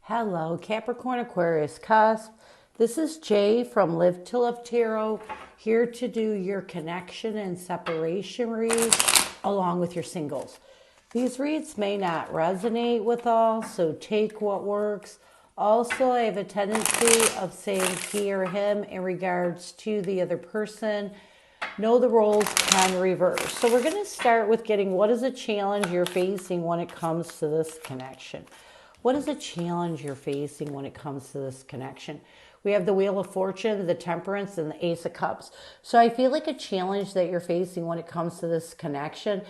Hello, Capricorn Aquarius Cusp. This is Jay from Live to Love Tarot, here to do your connection and separation read along with your singles. These reads may not resonate with all, so take what works. Also, I have a tendency of saying he or him in regards to the other person. Know the roles can reverse. So we're going to start with getting what is a challenge you're facing when it comes to this connection. What is a challenge you're facing when it comes to this connection? We have the Wheel of Fortune, the Temperance, and the Ace of Cups. So I feel like a challenge that you're facing when it comes to this connection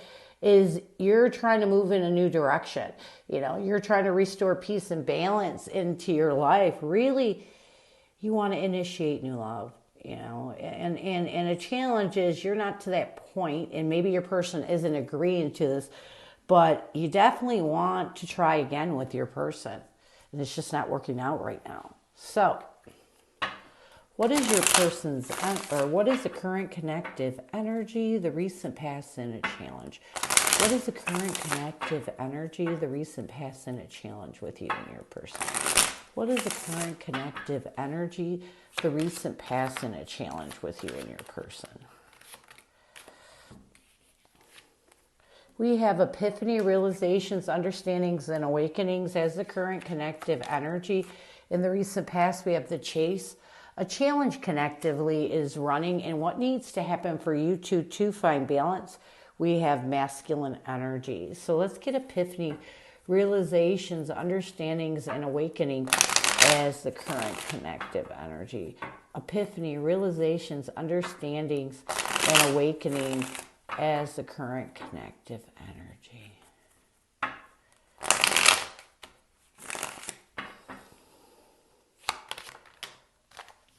is you're trying to move in a new direction. You know, you're trying to restore peace and balance into your life. Really, you want to initiate new love. You know, and a challenge is you're not to that point, and maybe your person isn't agreeing to this, but you definitely want to try again with your person, and it's just not working out right now. So what is your person's, or what is the current connective energy, the recent past, and a challenge? What is the current connective energy, the recent past, and a challenge with you and your person? What is the current connective energy, the recent past, and a challenge with you and your person? We have epiphany, realizations, understandings, and awakenings as the current connective energy. In the recent past, we have the chase. A challenge connectively is running, and what needs to happen for you two to find balance? We have masculine energy. So let's get epiphany, realizations, understandings, and awakening as the current connective energy. Epiphany, realizations, understandings, and awakening as the current connective energy.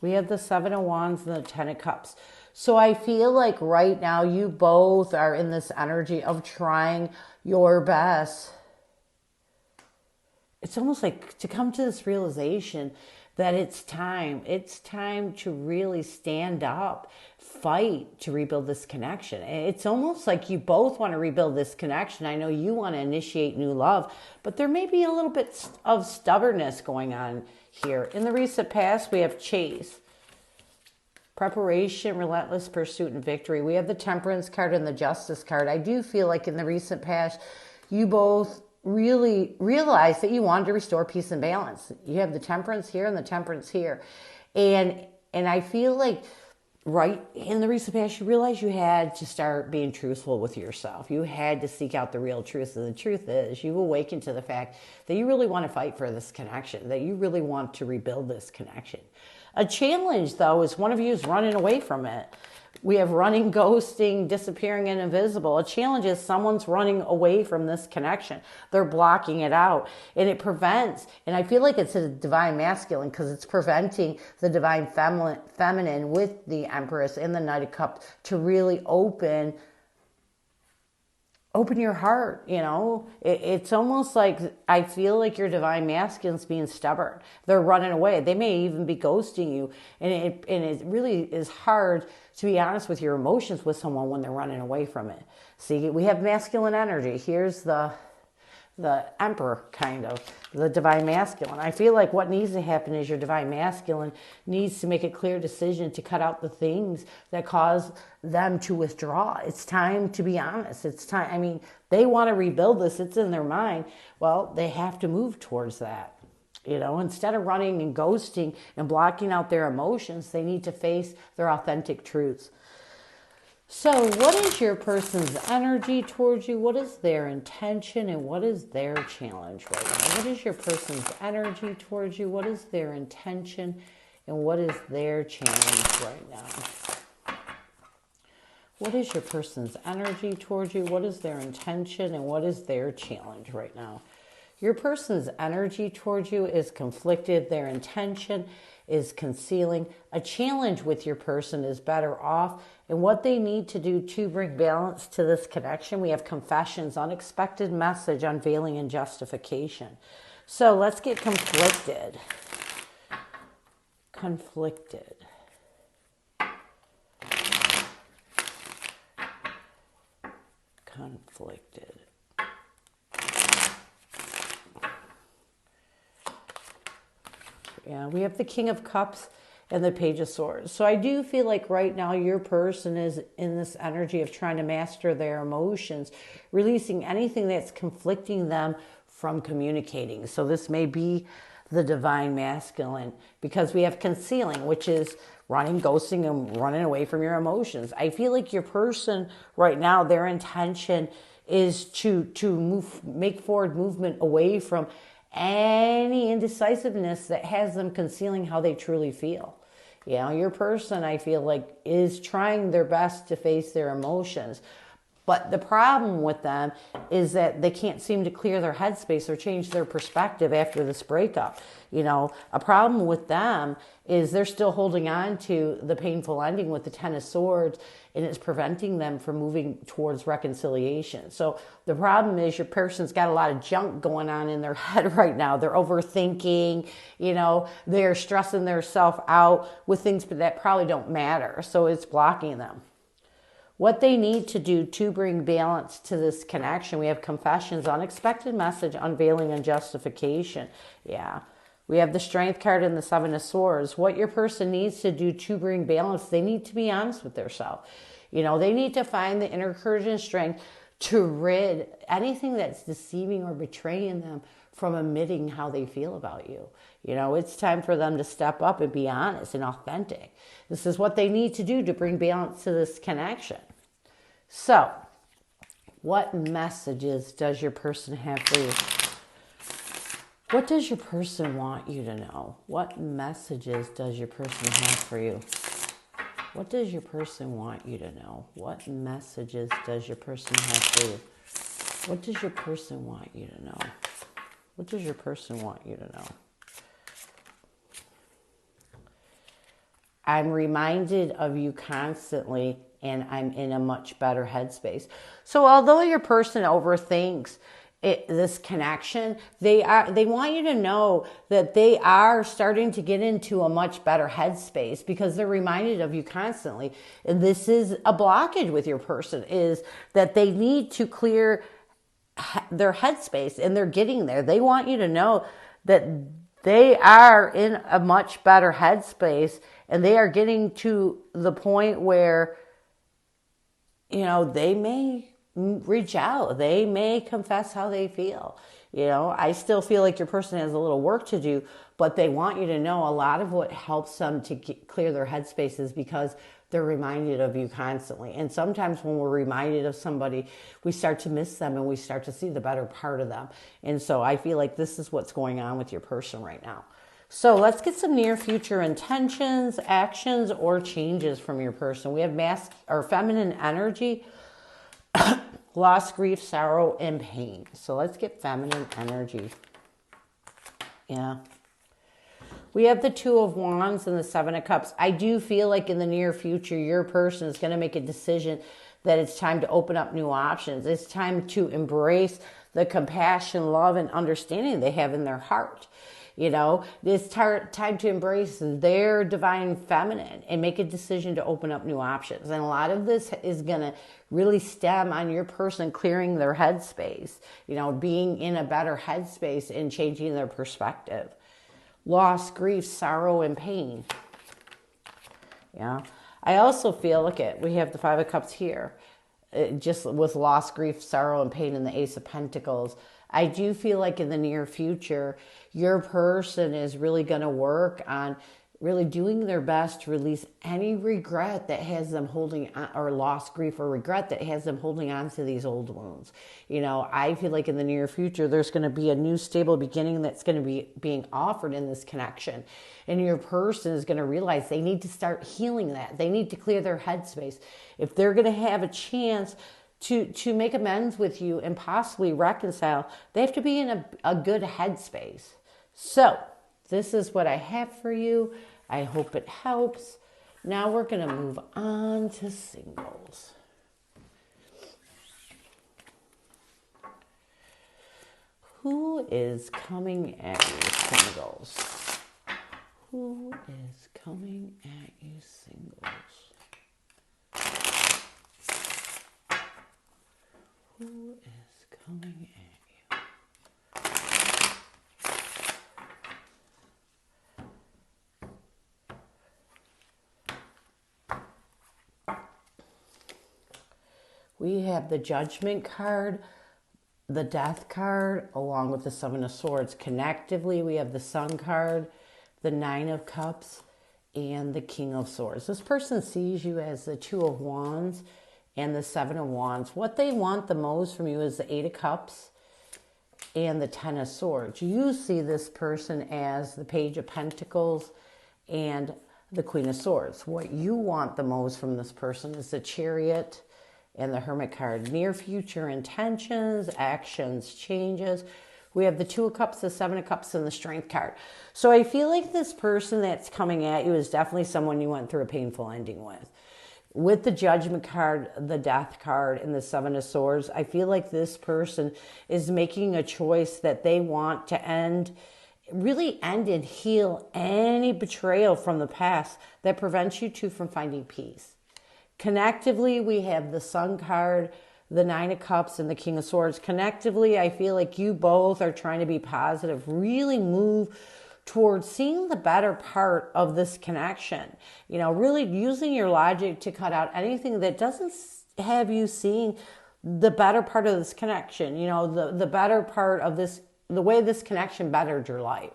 We have the Seven of Wands and the Ten of Cups. So I feel like right now you both are in this energy of trying your best. It's almost like to come to this realization that it's time to really stand up, fight to rebuild this connection. It's almost like you both want to rebuild this connection. I know you want to initiate new love, but there may be a little bit of stubbornness going on here. In the recent past, we have chase, preparation, relentless pursuit, and victory. We have the Temperance card and the Justice card. I do feel like in the recent past, you both really realize that you wanted to restore peace and balance. You have the Temperance here and the Temperance here. And I feel like right in the recent past, you realized you had to start being truthful with yourself. You had to seek out the real truth. And the truth is, you awaken to the fact that you really want to fight for this connection, that you really want to rebuild this connection. A challenge, though, is one of you is running away from it. We have running, ghosting, disappearing, and invisible. A challenge is someone's running away from this connection. They're blocking it out. And it prevents, and I feel like it's a divine masculine because it's preventing the divine feminine with the Empress and the Knight of Cups to really open your heart. You know, it's almost like I feel like your divine masculine's being stubborn. They're running away. They may even be ghosting you, and it really is hard to be honest with your emotions with someone when they're running away from it. See, we have masculine energy. Here's the Emperor, kind of, the divine masculine. I feel like what needs to happen is your divine masculine needs to make a clear decision to cut out the things that cause them to withdraw. It's time to be honest. It's time. I mean, they want to rebuild this. It's in their mind. Well, they have to move towards that. You know, instead of running and ghosting and blocking out their emotions, they need to face their authentic truths. So what is your person's energy towards you? What is their intention and what is their challenge right now? What is your person's energy towards you? What is their intention and what is their challenge right now? What is your person's energy towards you? What is their intention and what is their challenge right now? Your person's energy towards you is conflicted. Their intention is concealing. A challenge with your person is better off. And what they need to do to bring balance to this connection, we have confessions, unexpected message, unveiling, and justification. So let's get conflicted. Conflicted. Conflicted. Yeah, we have the King of Cups and the Page of Swords. So I do feel like right now your person is in this energy of trying to master their emotions, releasing anything that's conflicting them from communicating. So this may be the divine masculine, because we have concealing, which is running, ghosting, and running away from your emotions. I feel like your person right now, their intention is to make forward movement away from any indecisiveness that has them concealing how they truly feel. You know, your person, I feel like, is trying their best to face their emotions. But the problem with them is that they can't seem to clear their headspace or change their perspective after this breakup. You know, a problem with them is they're still holding on to the painful ending with the Ten of Swords, and it's preventing them from moving towards reconciliation. So the problem is your person's got a lot of junk going on in their head right now. They're overthinking, you know, they're stressing themselves out with things that probably don't matter. So it's blocking them. What they need to do to bring balance to this connection, we have confessions, unexpected message, unveiling, and justification. Yeah. We have the Strength card and the Seven of Swords. What your person needs to do to bring balance, they need to be honest with themselves. You know, they need to find the inner courage and strength to rid anything that's deceiving or betraying them from admitting how they feel about you. You know, it's time for them to step up and be honest and authentic. This is what they need to do to bring balance to this connection. So, what messages does your person have for you? What does your person want you to know? What messages does your person have for you? What does your person want you to know? What messages does your person have for you? What does your person want you to know? What does your person want you to know? I'm reminded of you constantly, and I'm in a much better headspace. So although your person overthinks this connection, they want you to know that they are starting to get into a much better headspace because they're reminded of you constantly. And this is a blockage with your person, is that they need to clear their headspace, and they're getting there. They want you to know that they are in a much better headspace, and they are getting to the point where, you know, they may reach out. They may confess how they feel. You know, I still feel like your person has a little work to do, but they want you to know a lot of what helps them to clear their headspace is because they're reminded of you constantly. And sometimes when we're reminded of somebody, we start to miss them and we start to see the better part of them. And so I feel like this is what's going on with your person right now. So let's get some near future intentions, actions, or changes from your person. We have feminine energy, loss, grief, sorrow, and pain. So let's get feminine energy. Yeah. We have the Two of Wands and the Seven of Cups. I do feel like in the near future, your person is going to make a decision that it's time to open up new options. It's time to embrace the compassion, love, and understanding they have in their heart. You know, it's time to embrace their divine feminine and make a decision to open up new options. And a lot of this is going to really stem on your person clearing their headspace, you know, being in a better headspace and changing their perspective. Loss, grief, sorrow, and pain. Yeah. I also feel, we have the Five of Cups here. Just with loss, grief, sorrow, and pain, and the Ace of Pentacles. I do feel like in the near future, your person is really going to work on really doing their best to release any regret that has them holding on, or loss, grief, or regret that has them holding on to these old wounds. You know, I feel like in the near future, there's going to be a new stable beginning that's going to be being offered in this connection. And your person is going to realize they need to start healing that. They need to clear their headspace. If they're going to have a chance to make amends with you and possibly reconcile, they have to be in a good headspace. So this is what I have for you. I hope it helps. Now we're going to move on to singles. Who is coming at you, singles? Who is coming at you, singles? Who is coming at you? we have the Judgment card, the Death card, along with the Seven of Swords. Connectively, we have the Sun card, the Nine of Cups, and the King of Swords. This person sees you as the Two of Wands and the Seven of Wands. What they want the most from you is the Eight of Cups and the Ten of Swords. You see this person as the Page of Pentacles and the Queen of Swords. What you want the most from this person is the Chariot and the Hermit card. Near future intentions, actions, changes. We have the Two of Cups, the Seven of Cups, and the Strength card. So I feel like this person that's coming at you is definitely someone you went through a painful ending with. With the Judgment card, the Death card, and the Seven of Swords, I feel like this person is making a choice that they want to end, really end and heal any betrayal from the past that prevents you two from finding peace. Connectively, we have the Sun card, the Nine of Cups, and the King of Swords. Connectively, I feel like you both are trying to be positive, really move towards seeing the better part of this connection. You know, really using your logic to cut out anything that doesn't have you seeing the better part of this connection. You know, the better part of this, the way this connection bettered your life.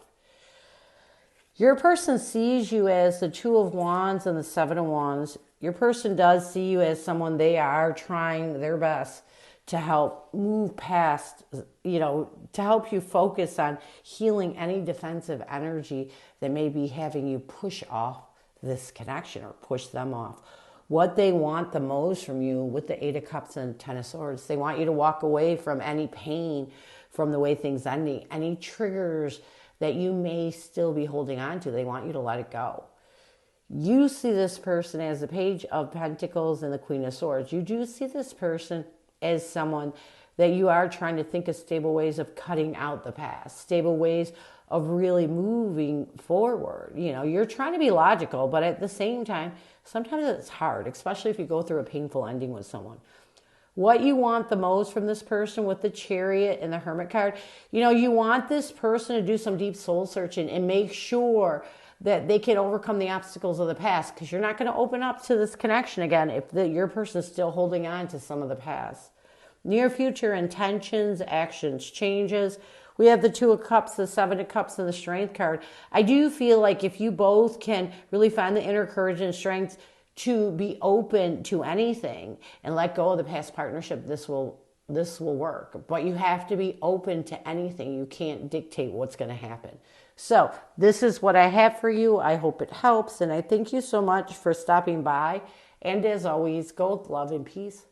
Your person sees you as the Two of Wands and the Seven of Wands. Your person does see you as someone they are trying their best to help move past, you know, to help you focus on healing any defensive energy that may be having you push off this connection or push them off. What they want the most from you with the Eight of Cups and Ten of Swords, they want you to walk away from any pain from the way things ending, any triggers that you may still be holding on to. They want you to let it go. You see this person as the Page of Pentacles and the Queen of Swords. You do see this person as someone that you are trying to think of stable ways of cutting out the past, stable ways of really moving forward. You know, you're trying to be logical, but at the same time, sometimes it's hard, especially if you go through a painful ending with someone. What you want the most from this person with the Chariot and the Hermit card, you know, you want this person to do some deep soul searching and make sure that they can overcome the obstacles of the past, because you're not going to open up to this connection again if your person is still holding on to some of the past. Near future intentions, actions, changes. We have the Two of Cups, the Seven of Cups, and the Strength card. I do feel like if you both can really find the inner courage and strength to be open to anything and let go of the past partnership, this will work. But you have to be open to anything. You can't dictate what's going to happen. So this is what I have for you. I hope it helps. And I thank you so much for stopping by. And as always, go with love and peace.